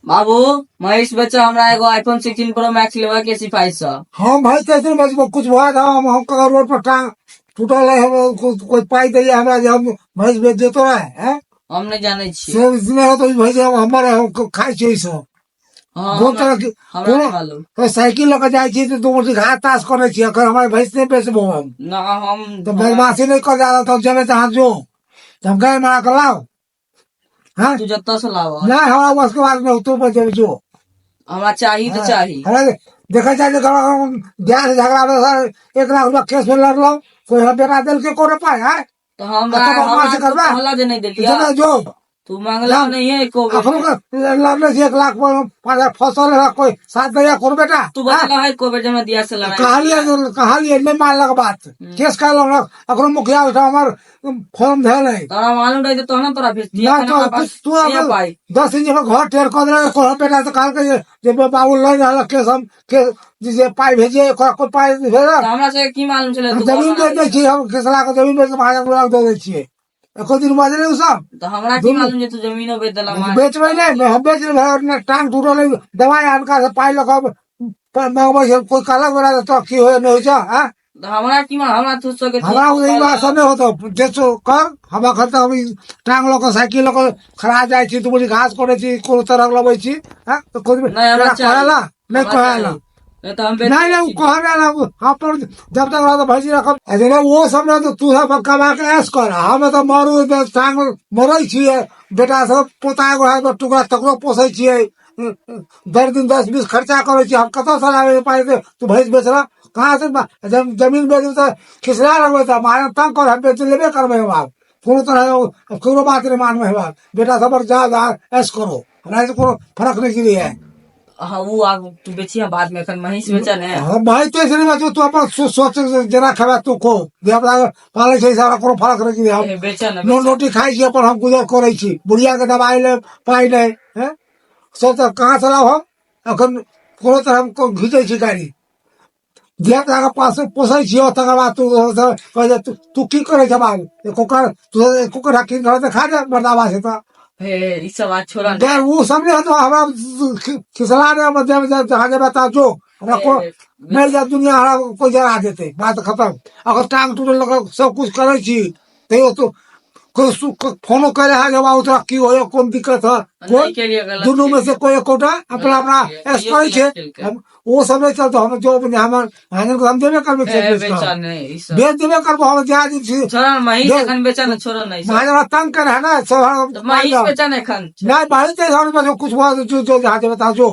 बाबू महेश बच्चा हमरा एगो आईफोन 16 प्रो मैक्स लेवा के सिफारिश छ। हम भाई कैसे बचबो कुछ हुआ था हम कगर रोड पर टांग टूटल है हम कोई पाई दे हमरा जे हम भैंस बेच देतो है हम नहीं जाने छी। से इसमें हो तो भैंस हमारे खाई छै सब हाँ बहुत तरह की हमरा नहीं मालूम। तो साइकिल लेकर जाय छी तो दो घास तास करे छी अगर हमारे भैंस नहीं बेचबो हम ना हम तो बदमाशी नहीं कर जा तो जमे जहां जो तो हम गाय मारा कर लाओ हाँ तू जत्ता से लावा ना हमारा बस के बाद में उतर पर जब जो हमरा चाहिए तो चाहिए। अरे देखा जाए ध्यान से झगड़ा में सर 1 लाख रुपया केस में लड़ लो कोई हम बेटा दिल के को पाए है तो हम बदमाशी करबा पहला दे नहीं देतिया जो तू मांगला नहीं है एको अखनो लड़ने से 1 लाख पर फसल है कोई 7 कर बेटा तू बता है को बेटा में दिया से लड़ाई कहानी नहीं मानला के बात केस कर लो अखनो मुखिया उठा हमार फॉर्म धे नहीं तोरा मालूम रही तो ना तोरा भेज दिया ना तो तू नहीं पाई 10 इंच में घर टेर कर दे को बेटा तो काल के जे बाबू लड़ रहा केस हम के जे पाई भेजे को पाई भेजा तो हमरा से की मालूम चले तू जमीन दे दे छी हम किसला के जमीन बेच के भाजा लाख दे दे छी एको दिन बाजे नहीं सब तो हमरा की मालूम जे तू जमीनो बेच देला मार बेचबे नहीं हम बेच रहे टांग टूटल दवाई आनका से पाई लगा मंगबै से कोई काला बना तो की हो नहीं हो जा हां तो हमरा की मालूम हमरा तू सके हमरा उही बात नहीं होतो जेसो कर हम खत हम टांग लगा साइकिल लगा खड़ा जाय छी तू बोली घास करे छी को तरह लबै छी हां तो कोई कहला नहीं कहला नहीं तो हम नहीं कहला हम पर जब तक रहा तो भैंसी रखब अरे वो सब ना तो तू सब कमा के ऐश कर हम तो मरू टांग मरै छी बेटा सब पोता गो है तो टुकड़ा तकरो पोसै छी 10 दिन 10-20 खर्चा करे छी हम कतो से लावे पाए तू भैंस बेच रहा कहाँ से जमीन बेच तो खिसरा लगबे तो मारे तंग कर हम बेच लेबे करबे बाप कोनो तरह कोनो बात नहीं मानबे बाप बेटा सब जा ऐश करो हमरा से कोनो फर्क नहीं गिरी है। हाँ वो आग तू बेचिया बाद में फिर महेश बेचा ने हम भाई तो इसलिए बचो तू अपन सोच जना खावा तू को देवता पाले छै सारा कोनो फर्क नहीं गिरी हम बेचा ना नोन रोटी खाई छी अपन हम गुजर करे छी बुढ़िया के दवाई ले पाई नहीं हैं सोच कहाँ से लाओ हम अखन कोनो तरह हमको घिचे छी गाड़ी देवता के पास पोसै छी तकर बाद तू कह तू की करे छ बाबू कुकर तू कुकर रखी घर से खा जा बर्दावा से तो ये सब बात छोड़ा यार वो समझे तो हमरा खिसला ने जहां बता जो हमरा को मिल जा दुनिया हमरा को जरा देते बात खत्म अगर टांग टूटल लगा सब कुछ करे छी तो कोई फोन करे है जब उतरा की हो कौन दिक्कत है कोई दोनों में से कोई कोटा अपना अपना ऐस करे छे वो सब नहीं चलता हम जो हमर हाजन को हम देबे करबे बेच देबे करबो हम जा दी छी छोरा महेश एखन बेचा ना छोरा नहीं मारा तंग करे है ना सब महेश बेचा ना एखन नहीं भाई ते कुछ जो जहां बता जो